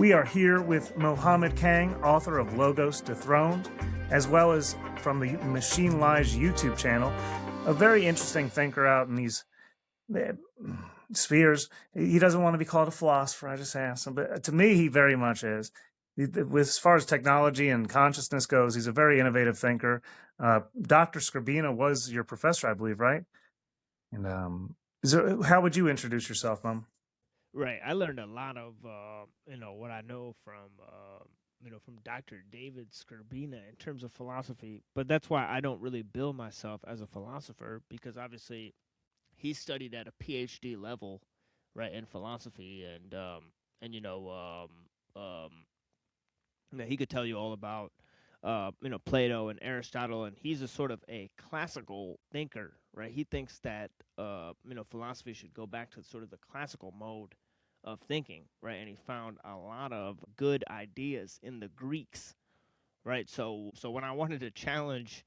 We are here with Mohammed Kang, author of Logos Dethroned, as well as from the Machine Lies YouTube channel, a very interesting thinker out in these spheres. He doesn't want to be called a philosopher, I just asked him, but to me, he very much is. As far as technology and consciousness goes, he's a very innovative thinker. Dr. Skrbina was your professor, I believe, right? And how would you introduce yourself, Mom? Right. I learned a lot of what I know from Dr. David Skrbina in terms of philosophy, but that's why I don't really bill myself as a philosopher because obviously he studied at a PhD level, right, in philosophy and he could tell you all about Plato and Aristotle, and he's a sort of a classical thinker, right? He thinks that philosophy should go back to sort of the classical mode of thinking, right? And he found a lot of good ideas in the Greeks, right? So when I wanted to challenge,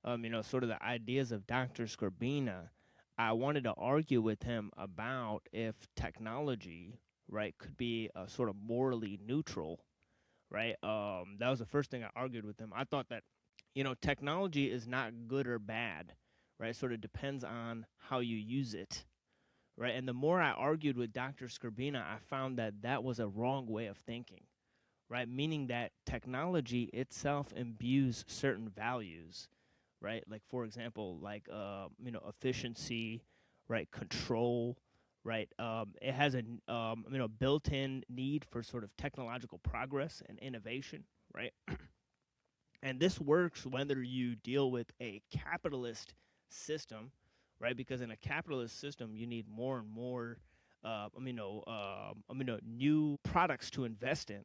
sort of the ideas of Dr. Skrbina, I wanted to argue with him about if technology, right, could be sort of morally neutral, right? That was the first thing I argued with him. I thought that, technology is not good or bad, right? It sort of depends on how you use it, right? And the more I argued with Dr. Skrbina, I found that that was a wrong way of thinking, right? Meaning that technology itself imbues certain values, right? Like, for example, like, efficiency, right? Control, right? It has a built-in need for sort of technological progress and innovation, right? And this works whether you deal with a capitalist system, right? Because in a capitalist system, you need more and more, new products to invest in,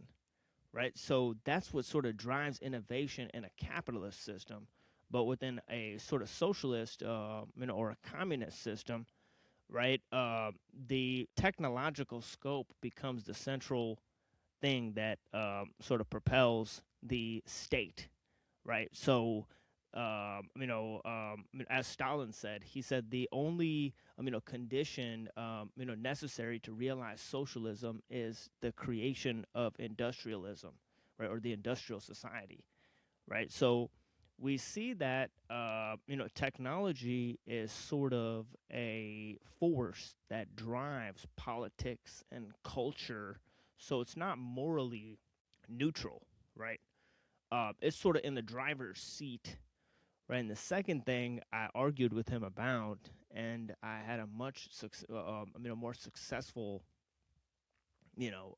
right? So that's what sort of drives innovation in a capitalist system. But within a sort of socialist, or a communist system, right? The technological scope becomes the central thing that sort of propels the state, right? So, as Stalin said, he said the only condition necessary to realize socialism is the creation of industrialism, right, or the industrial society, right? So we see that technology is sort of a force that drives politics and culture, so it's not morally neutral, right? It's sort of in the driver's seat, right? And the second thing I argued with him about, and I had a more successful, you know,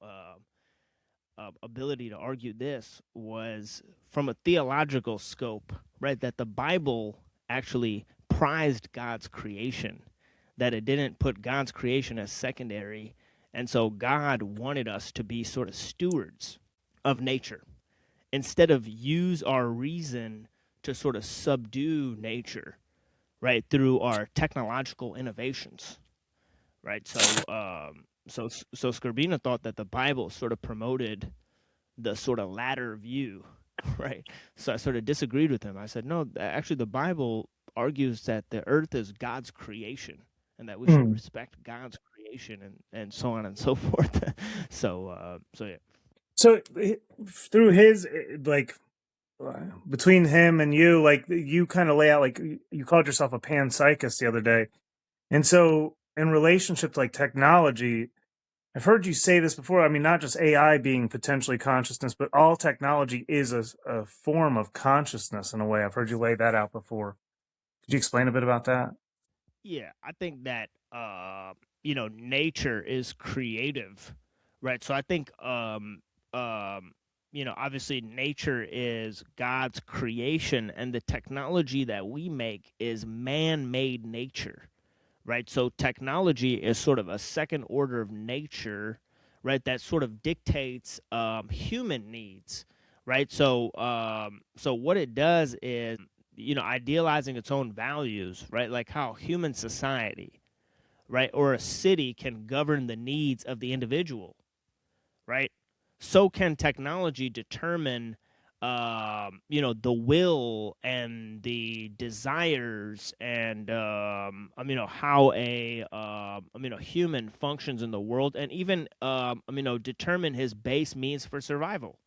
ability to argue this was from a theological scope, right? That the Bible actually prized God's creation, that it didn't put God's creation as secondary. And so God wanted us to be sort of stewards of nature instead of use our reason to sort of subdue nature, right, through our technological innovations, right? So Skrbina thought that the Bible sort of promoted the sort of latter view, right? So I sort of disagreed with him. I said, no, actually, the Bible argues that the earth is God's creation and that we should respect God's creation and so on and so forth. So yeah. So through his between him and you, like you kind of lay out, like you called yourself a panpsychist the other day, and so in relationship to like technology, I've heard you say this before. I mean, not just AI being potentially consciousness, but all technology is a form of consciousness in a way. I've heard you lay that out before. Could you explain a bit about that? Yeah, I think that nature is creative, right? So I think obviously nature is God's creation and the technology that we make is man-made nature, right? So technology is sort of a second order of nature, right? That sort of dictates human needs, right? So what it does is idealizing its own values, right? Like how human society, right, or a city can govern the needs of the individual, right? So can technology determine the will and the desires and how a human functions in the world, and even determine his base means for survival,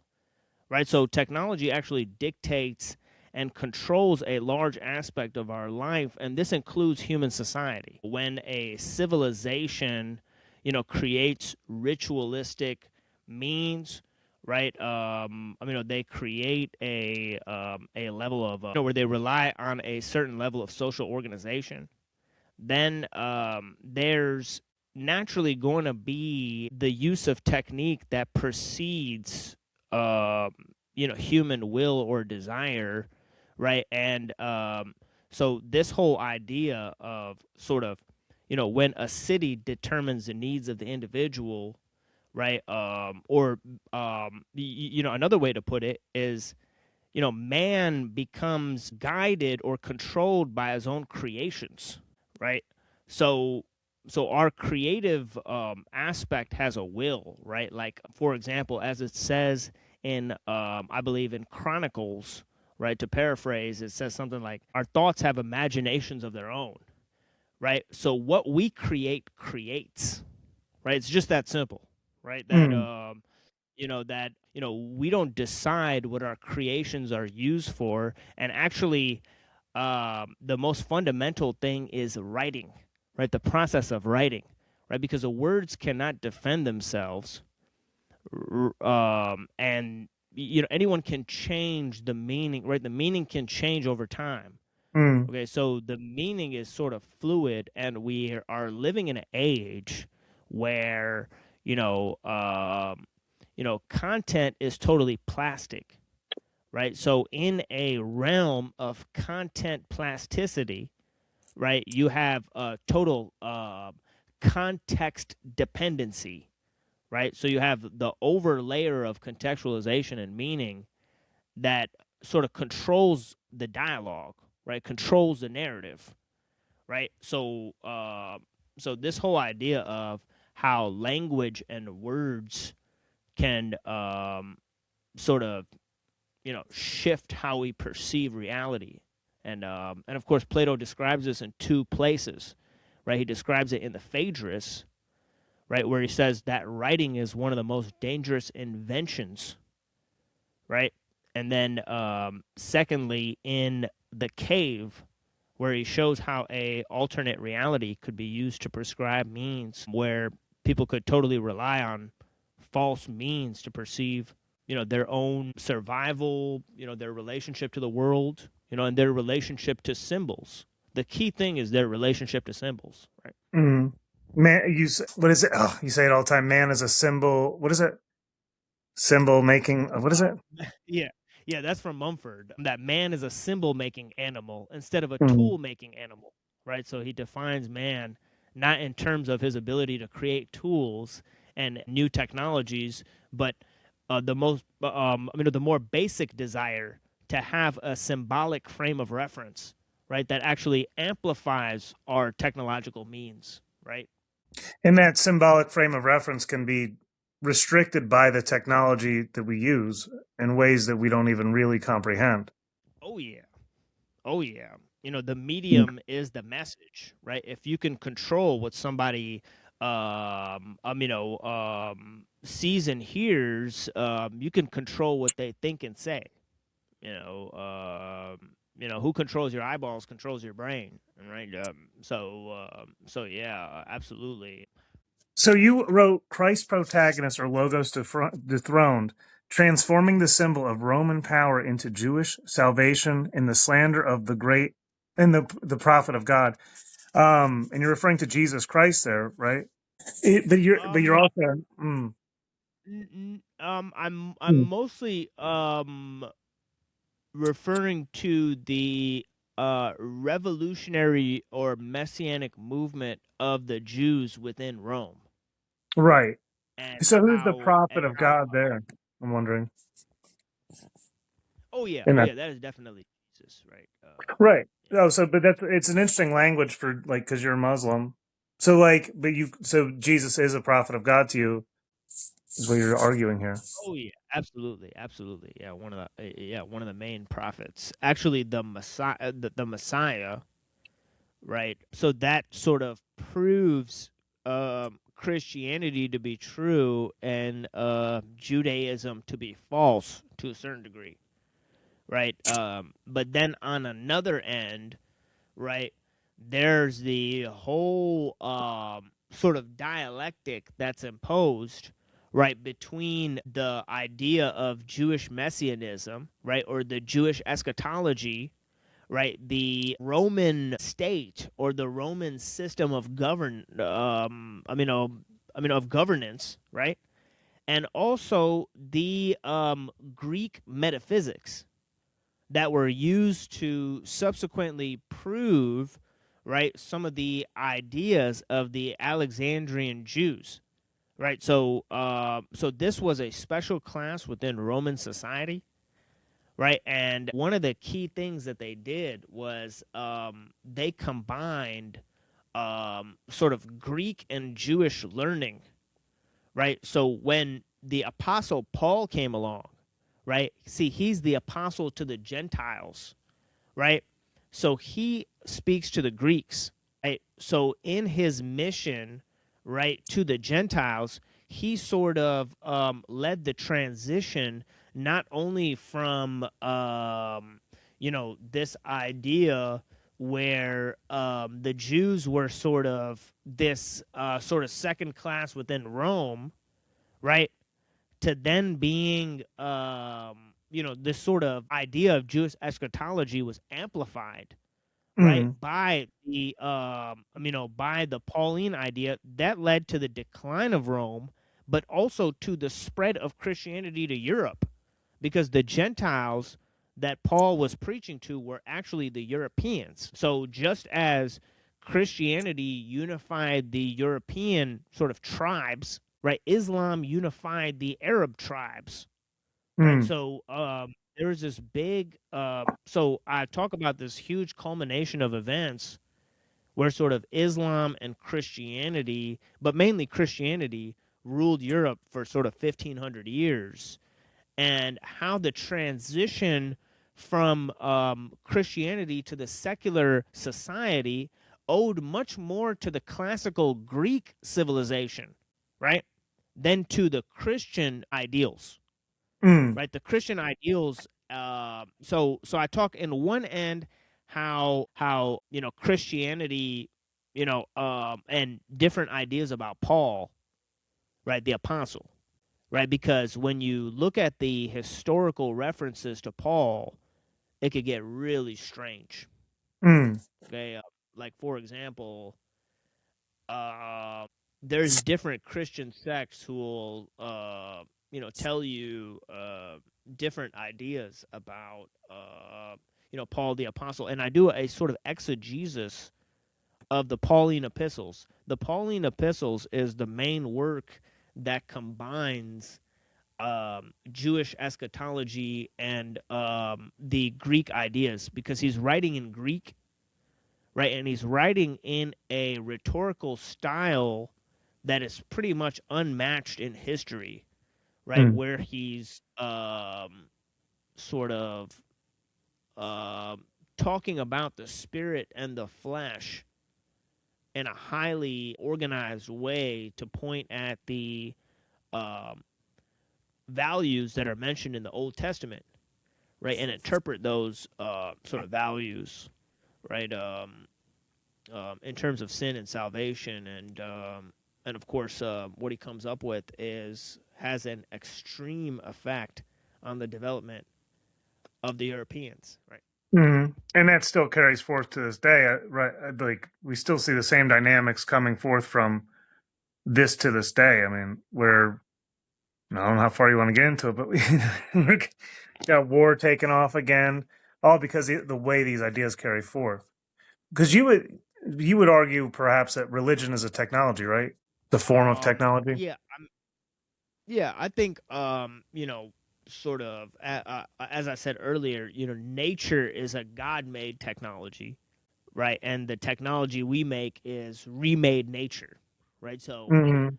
right? So technology actually dictates and controls a large aspect of our life, and this includes human society. When a civilization, creates ritualistic means, right? They create a level of where they rely on a certain level of social organization. Then there's naturally going to be the use of technique that precedes human will or desire, right? And so this whole idea of sort of when a city determines the needs of the individual, right? Another way to put it is, man becomes guided or controlled by his own creations, right? So our creative aspect has a will, right? Like, for example, as it says in I believe in Chronicles, right? To paraphrase, it says something like, "Our thoughts have imaginations of their own," right? So what we create creates, right? It's just that simple, right? Mm, We don't decide what our creations are used for, and actually the most fundamental thing is writing, right? The process of writing, right? Because the words cannot defend themselves, and anyone can change the meaning, right? The meaning can change over time. mm, Okay, so the meaning is sort of fluid, and we are living in an age where you know content is totally plastic, right? So in a realm of content plasticity, right, you have a total context dependency, right? So you have the over layer of contextualization and meaning that sort of controls the dialogue, right? Controls the narrative, right? So this whole idea of how language and words can sort of shift how we perceive reality, and of course Plato describes this in two places, right? He describes it in the Phaedrus, right, where he says that writing is one of the most dangerous inventions, right? And then secondly in the Cave, where he shows how a alternate reality could be used to prescribe means, where people could totally rely on false means to perceive their own survival, their relationship to the world, and their relationship to symbols. The key thing is their relationship to symbols, right? mm. Man, what is it? Oh, you say it all the time. Man is a symbol. What is it? Symbol making. What is it? Yeah. Yeah, that's from Mumford. That man is a symbol making animal instead of a Mm, tool making animal, right? So he defines man not in terms of his ability to create tools and new technologies, but the more basic desire to have a symbolic frame of reference, right? That actually amplifies our technological means, right? and that symbolic frame of reference can be restricted by the technology that we use in ways that we don't even really comprehend. Oh yeah. Oh yeah. The Mm. medium is the message, right? If you can control what somebody sees and hears, you can control what they think and say. Who controls your eyeballs controls your brain, right? So yeah, absolutely. So you wrote Christ protagonist or logos dethroned, transforming the symbol of Roman power into Jewish salvation in the slander of the great and the prophet of God. And you're referring to Jesus Christ there, right? But you're Um, also I'm mm, mostly referring to the revolutionary or messianic movement of the Jews within Rome, right. and So who's the how prophet and of how. God there? I'm wondering. In Oh that, yeah, that is definitely Jesus, right? right. Yeah. Oh, so but it's an interesting language for like because you're Muslim. So like, but you so Jesus is a prophet of God to you. is what you're arguing here. Oh yeah, absolutely, absolutely. Yeah, one of the main prophets. Actually, the Messiah, right? So that sort of proves Christianity to be true and Judaism to be false to a certain degree, right? But then on another end, right, there's the whole sort of dialectic that's imposed, right, between the idea of Jewish messianism, right, or the Jewish eschatology, right, the Roman state or the Roman system of of governance, right, and also the Greek metaphysics that were used to subsequently prove, right, some of the ideas of the Alexandrian Jews, right. So this was a special class within Roman society, right? And one of the key things that they did was they combined sort of Greek and Jewish learning, right? So when the Apostle Paul came along, right? See, he's the apostle to the Gentiles, right? So he speaks to the Greeks, right? So in his mission, right, to the Gentiles, he sort of led the transition not only from this idea where the Jews were sort of this sort of second class within Rome, right, to then being this sort of idea of Jewish eschatology was amplified, right, Mm, by the by the Pauline idea that led to the decline of Rome, but also to the spread of Christianity to Europe, because the Gentiles that Paul was preaching to were actually the Europeans. So just as Christianity unified the European sort of tribes, right, Islam unified the Arab tribes, right? mm, So there's this big so I talk about this huge culmination of events where sort of Islam and Christianity, but mainly Christianity, ruled Europe for sort of 1500 years, and how the transition from Christianity to the secular society owed much more to the classical Greek civilization, right, than to the Christian ideals, mm, right? The Christian ideals. So I talk in one end how Christianity, and different ideas about Paul, right, the apostle, right? Because when you look at the historical references to Paul, it could get really strange. mm, Okay, like for example, there's different Christian sects who will, tell you different ideas about, Paul the apostle, and I do a sort of exegesis of the Pauline epistles. The Pauline epistles is the main work that combines Jewish eschatology and the Greek ideas, because he's writing in Greek, right? And he's writing in a rhetorical style that is pretty much unmatched in history, right? mm, Where he's sort of talking about the spirit and the flesh in a highly organized way to point at the um, values that are mentioned in the Old Testament, right, and interpret those sort of values, right, in terms of sin and salvation, and of course, what he comes up with has an extreme effect on the development of the Europeans, right? mm. And that still carries forth to this day, right? Like we still see the same dynamics coming forth from this to this day. I mean, where I don't know how far you want to get into it, but we got war taking off again, all because the way these ideas carry forth. Because you would argue perhaps that religion is a technology, right? The form of technology. Yeah, yeah, I think sort of as I said earlier, nature is a God-made technology, right? And the technology we make is remade nature, right? So Hmm.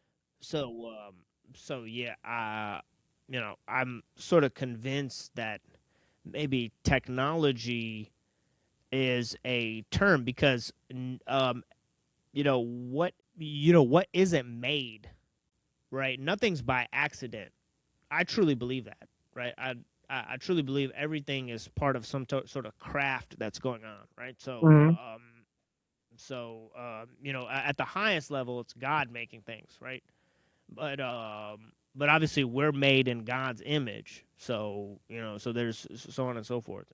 so So yeah, I'm sort of convinced that maybe technology is a term because what isn't made, right? Nothing's by accident. I truly believe that, right? I truly believe everything is part of some sort of craft that's going on, right? Mhm. At the highest level, it's God making things, right? But obviously we're made in God's image, so there's so on and so forth.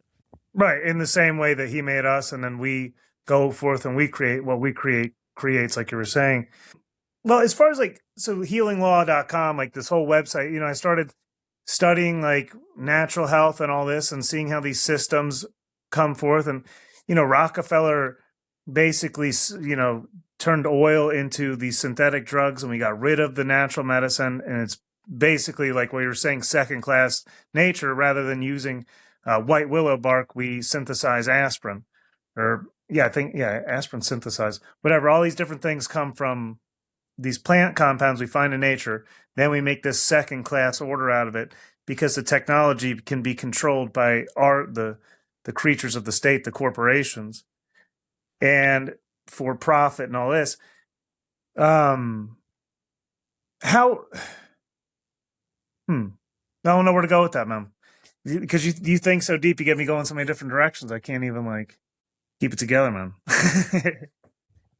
Right. In the same way that he made us, and then we go forth and we create what we create creates, like you were saying. Well, as far as like, so healinglaw.com, like this whole website, I started studying like natural health and all this and seeing how these systems come forth. And, Rockefeller basically, turned oil into these synthetic drugs, and we got rid of the natural medicine. And it's basically like what you were saying, second class nature. Rather than using white willow bark, we synthesize aspirin. Or, yeah, I think, yeah, aspirin synthesized. Whatever. All these different things come from these plant compounds we find in nature. Then we make this second class order out of it because the technology can be controlled by the creatures of the state, the corporations, and for profit and all this. Um, how? Hmm. I don't know where to go with that, man. Because you think so deep, you get me going so many different directions. I can't even like keep it together, man.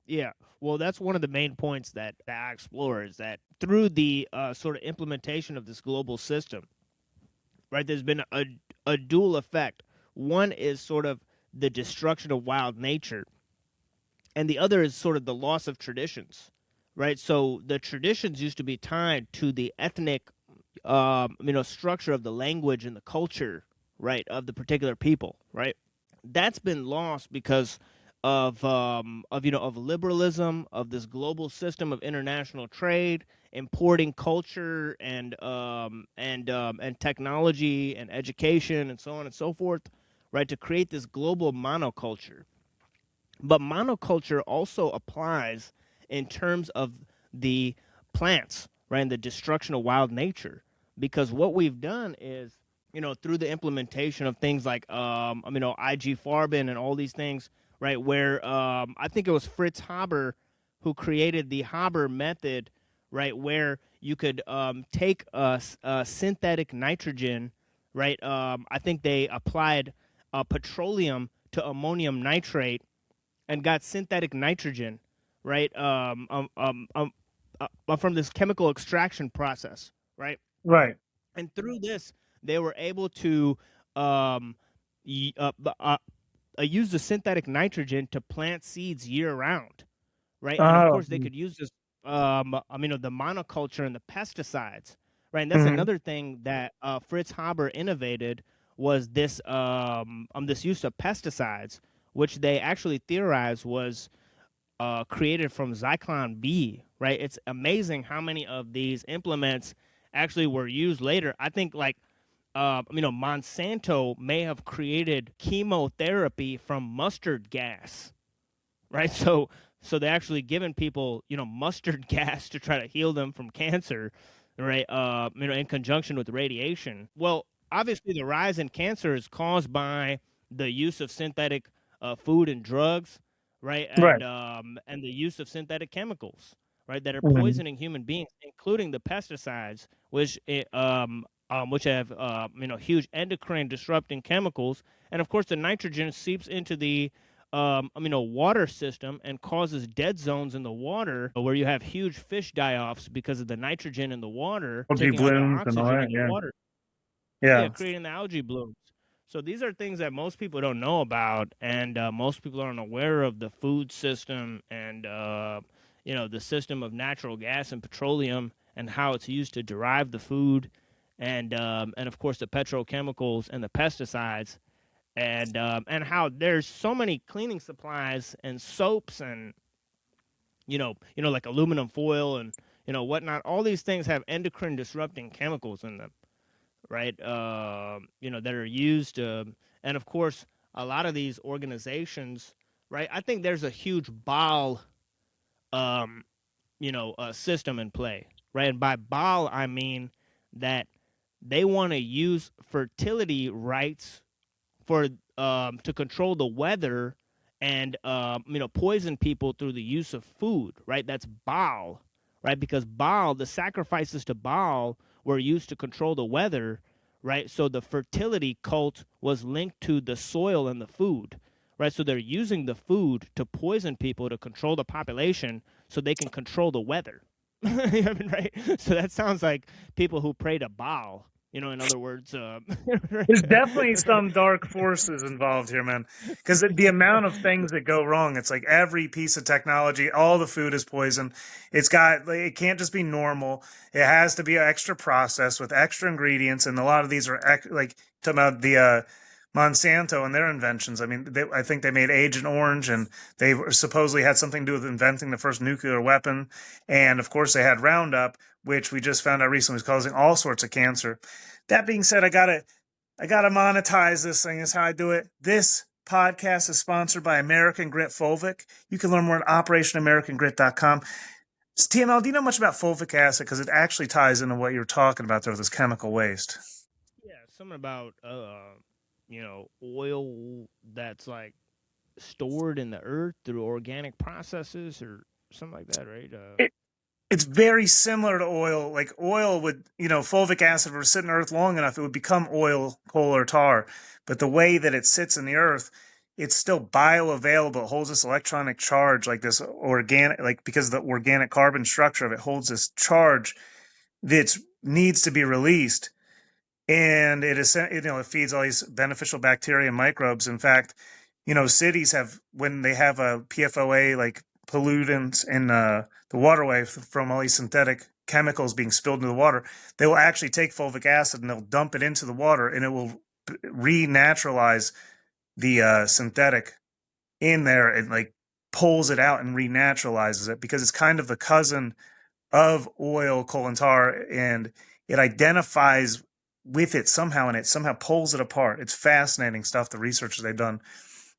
Yeah. Well, that's one of the main points that I explore is that through the sort of implementation of this global system, right, there's been a dual effect. One is sort of the destruction of wild nature, and the other is sort of the loss of traditions, right? So the traditions used to be tied to the ethnic, structure of the language and the culture, right, of the particular people, right? That's been lost because of liberalism, of this global system of international trade, importing culture and technology and education and so on and so forth, right, to create this global monoculture. But monoculture also applies in terms of the plants, right, and the destruction of wild nature. Because what we've done is, through the implementation of things like, IG Farben and all these things, right, where I think it was Fritz Haber who created the Haber method, right, where you could take synthetic nitrogen, right. I think they applied petroleum to ammonium nitrate and got synthetic nitrogen, right? From this chemical extraction process, right? Right. And through this, they were able to um, use the synthetic nitrogen to plant seeds year round, right? And of Oh. course, they could use this, the monoculture and the pesticides, right? And that's Mhm. another thing that Fritz Haber innovated was this use of pesticides, which they actually theorized was created from Zyklon B, right? It's amazing how many of these implements actually were used later. I think Monsanto may have created chemotherapy from mustard gas, right? So they actually given people, mustard gas to try to heal them from cancer, right? In conjunction with radiation. Well, obviously the rise in cancer is caused by the use of synthetic food and drugs, right? Right. And the use of synthetic chemicals, right, that are Mhm. poisoning human beings, including the pesticides, which have huge endocrine disrupting chemicals, and of course the nitrogen seeps into the water system and causes dead zones in the water where you have huge fish die-offs because of the nitrogen in the water Algae taking out the blooms and all oxygen that. in the Yeah. water. Yeah, Yeah. creating the algae blooms. So these are things that most people don't know about, and most people aren't aware of the food system and the system of natural gas and petroleum and how it's used to derive the food, and of course the petrochemicals and the pesticides, and how there's so many cleaning supplies and soaps and like aluminum foil and whatnot. All these things have endocrine disrupting chemicals in them, right? That are used, and of course, a lot of these organizations, right? I think there's a huge ball, system in play, right? And by Baal, I mean that they want to use fertility rights for to control the weather and poison people through the use of food, right? That's Baal, right? Because Baal, the sacrifices to Baal were used to control the weather, right? So the fertility cult was linked to the soil and the food, right? So they're using the food to poison people to control the population so they can control the weather. I mean, right? So that sounds like people who pray to Baal. In other words, There's definitely some dark forces involved here, man. Because the amount of things that go wrong, it's like every piece of technology, all the food is poison. It can't just be normal. It has to be extra processed with extra ingredients, and a lot of these are like talking about the Monsanto and their inventions. I mean, I think they made Agent Orange, and they supposedly had something to do with inventing the first nuclear weapon. And of course, they had Roundup, which we just found out recently was causing all sorts of cancer. That being said, I gotta monetize this thing. Is how I do it. This podcast is sponsored by American Grit Fulvic. You can learn more at OperationAmericanGrit.com. TML, do you know much about fulvic acid? Because it actually ties into what you're talking about there with this chemical waste. Yeah, something about oil that's like stored in the earth through organic processes or something like that, right? It's very similar to oil. Like oil would, fulvic acid would sit in the earth long enough, it would become oil, coal, or tar. But the way that it sits in the earth, it's still bioavailable. It holds this electronic charge, like this organic, like because of the organic carbon structure of it holds this charge that needs to be released. And it feeds all these beneficial bacteria and microbes. In fact, cities have, when they have a PFOA, like pollutants in the waterway from all these synthetic chemicals being spilled into the water, they will actually take fulvic acid and they'll dump it into the water, and it will renaturalize the synthetic in there, and like pulls it out and renaturalizes it, because it's kind of the cousin of oil, coal, and tar, and it identifies with it somehow, and it somehow pulls it apart. It's fascinating stuff, the research they've done.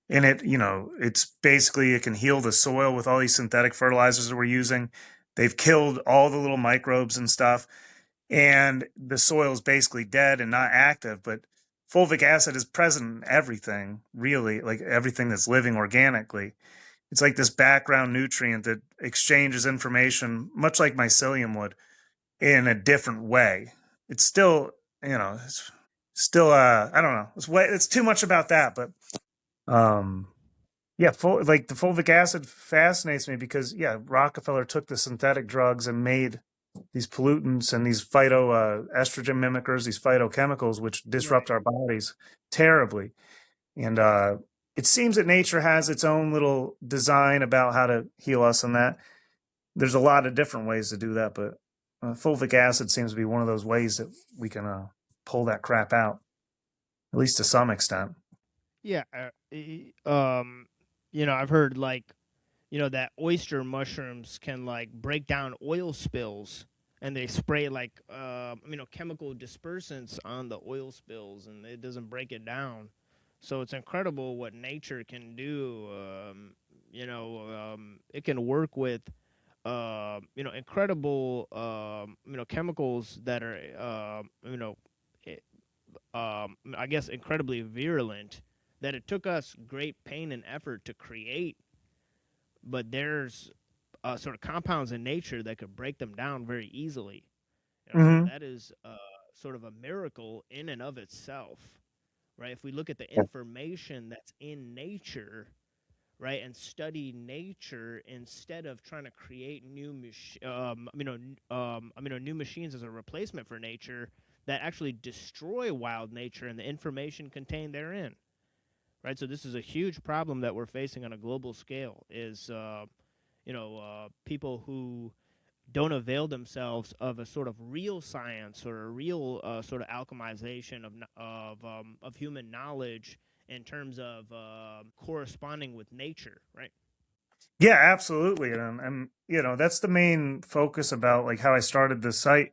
And it's basically, it can heal the soil with all these synthetic fertilizers that we're using. They've killed all the little microbes and stuff, and the soil is basically dead and not active. But fulvic acid is present in everything, really, like everything that's living organically. It's like this background nutrient that exchanges information, much like mycelium would, in a different way. It's still, it's still, I don't know. It's too much about that, but yeah, like the fulvic acid fascinates me because, yeah, Rockefeller took the synthetic drugs and made these pollutants and these estrogen mimickers, these phytochemicals, which disrupt our bodies terribly. And it seems that nature has its own little design about how to heal us, and that there's a lot of different ways to do that, but fulvic acid seems to be one of those ways that we can pull that crap out, at least to some extent. Yeah, I've heard like, that oyster mushrooms can like break down oil spills, and they spray like, chemical dispersants on the oil spills, and it doesn't break it down. So it's incredible what nature can do. It can work with, incredible, chemicals that are, I guess, incredibly virulent, that it took us great pain and effort to create, but there's sort of compounds in nature that could break them down very easily. Mm-hmm. So that is sort of a miracle in and of itself, right? If we look at the information that's in nature, right, and study nature instead of trying to create new new machines as a replacement for nature that actually destroy wild nature and the information contained therein. Right, so this is a huge problem that we're facing on a global scale. Is people who don't avail themselves of a sort of real science or a real sort of alchemization of human knowledge in terms of corresponding with nature, right? Yeah, absolutely. And that's the main focus about like how I started this site.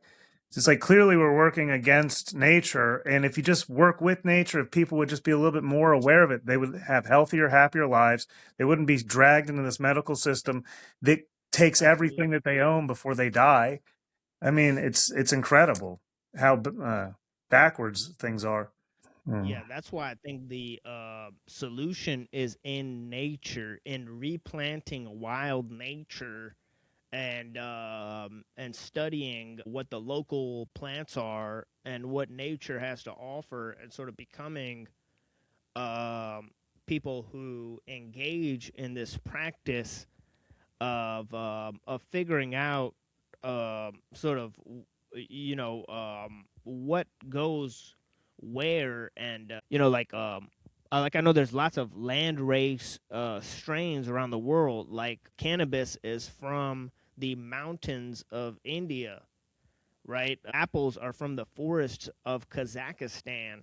It's like clearly we're working against nature. And if you just work with nature, if people would just be a little bit more aware of it, they would have healthier, happier lives. They wouldn't be dragged into this medical system that takes everything that they own before they die. I mean, it's incredible how backwards things are. Yeah, that's why I think the solution is in nature, in replanting wild nature, and studying what the local plants are and what nature has to offer, and sort of becoming um, people who engage in this practice of figuring out sort of what goes where, and like I know there's lots of land race strains around the world. Like cannabis is from the mountains of India, right? Apples are from the forests of Kazakhstan,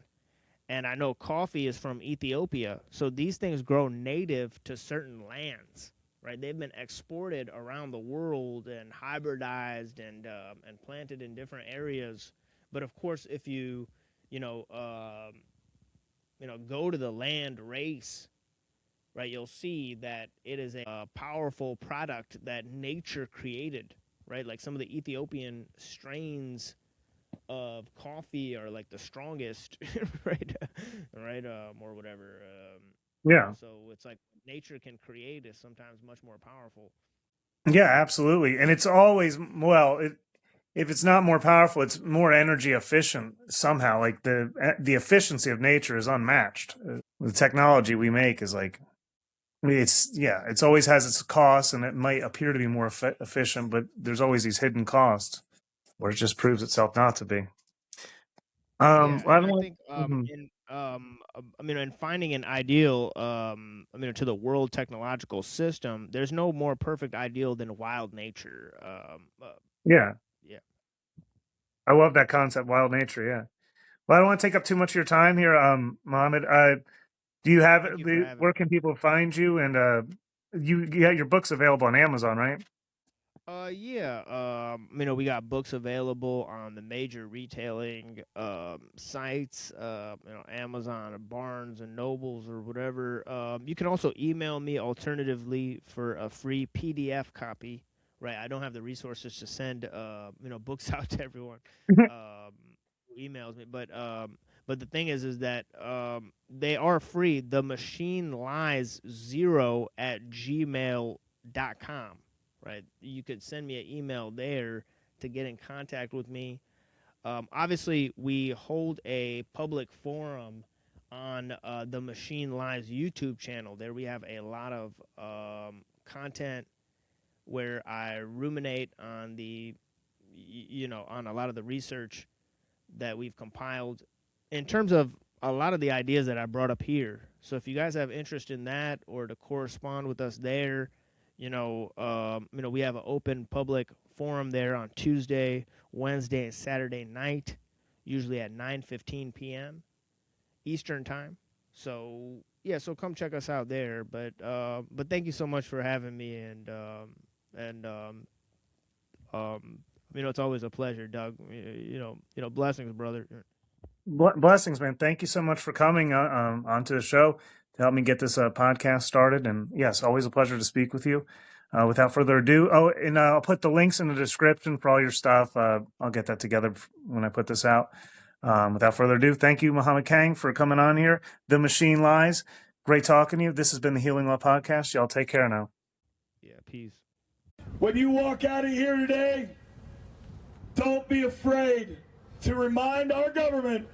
and I know coffee is from Ethiopia. So these things grow native to certain lands, right? They've been exported around the world and hybridized and planted in different areas. But of course, if you know go to the land race, right, you'll see that it is a powerful product that nature created, right? Like some of the Ethiopian strains of coffee are like the strongest, right? Right, or whatever. Yeah. So it's like nature can create is sometimes much more powerful. Yeah, absolutely. And it's always, well, if it's not more powerful, it's more energy efficient somehow. Like the efficiency of nature is unmatched. The technology we make is like, I mean, it's always has its costs, and it might appear to be more efficient, but there's always these hidden costs where it just proves itself not to be. Yeah, I and I don't. think Mhm. in finding an ideal to the world technological system, there's no more perfect ideal than wild nature. Yeah, Yeah. I love that concept, wild nature. Yeah. Well, I don't want to take up too much of your time here, Mohammed. Do you have Thank you for having where me. can people find you? And you your books available on Amazon, right? Yeah. We got books available on the major retailing sites, Amazon or Barnes and Nobles or whatever. You can also email me alternatively for a free PDF copy. Right, I don't have the resources to send books out to everyone who emails me, but the thing is that they are free. The machine lies 0 at gmail.com, right? You could send me an email there to get in contact with me. Obviously, we hold a public forum on the Machine Lies YouTube channel. There we have a lot of content where I ruminate on on a lot of the research that we've compiled in terms of a lot of the ideas that I brought up here. So if you guys have interest in that or to correspond with us there, we have an open public forum there on Tuesday, Wednesday, and Saturday night, usually at 9:15 p.m. Eastern time. So yeah, so come check us out there. But thank you so much for having me, and um, it's always a pleasure, Doug. Blessings, brother. Blessings, man. Thank you so much for coming onto the show to help me get this podcast started. And yes, always a pleasure to speak with you. Without further ado, and I'll put the links in the description for all your stuff. I'll get that together when I put this out. Without further ado, thank you, Muhammad Kang, for coming on here. The Machine Lies. Great talking to you. This has been the Healing Law Podcast. Y'all take care now. Yeah, peace. When you walk out of here today, don't be afraid to remind our government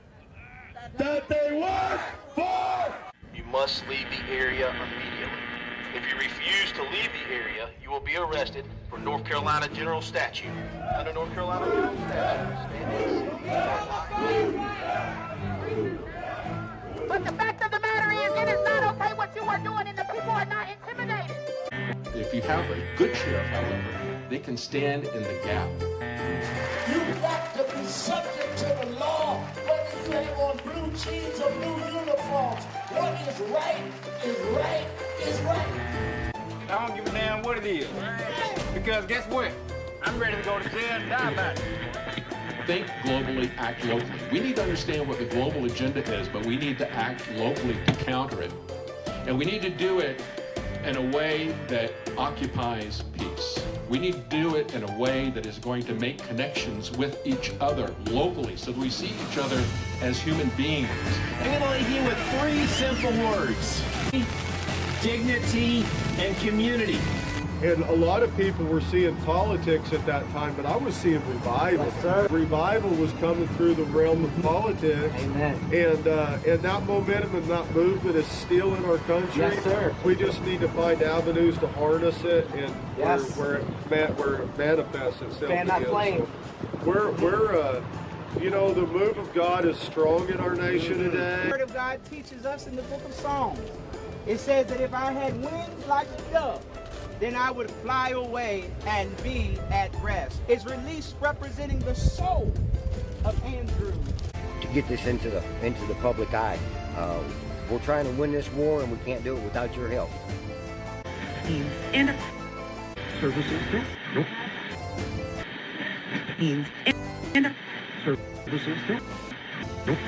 that they work for. You must leave the area immediately. If you refuse to leave the area, you will be arrested for North Carolina General Statute. Under North Carolina General Statute, but the fact of the matter is, it is not okay what you are doing, and the people are not intimidated. If you have a good sheriff, however, they can stand in the gap. You've got to be subject to the law, whether you have on blue jeans or blue uniforms. What is right is right is right. I don't give a damn what it is. Because guess what? I'm ready to go to jail and die about it. Think globally, act locally. We need to understand what the global agenda is, but we need to act locally to counter it. And we need to do it in a way that occupies peace. We need to do it in a way that is going to make connections with each other locally so that we see each other as human beings. I'm going to leave you with 3 simple words: dignity and community. And a lot of people were seeing politics at that time, but I was seeing revival. Yes, sir. Revival was coming through the realm of politics. Amen. And that momentum and that movement is still in our country. Yes, sir. We just need to find avenues to harness it and Yes. where it manifests itself. Fan that again. flame. So we're you know, the move of God is strong in our nation today. The Word of God teaches us in the book of Psalms. It says that if I had wings like a dove, then I would fly away and be at rest. It's released representing the soul of Andrew. To get this into the public eye, we're trying to win this war, and we can't do it without your help. And services. Nope. Means and services. Nope.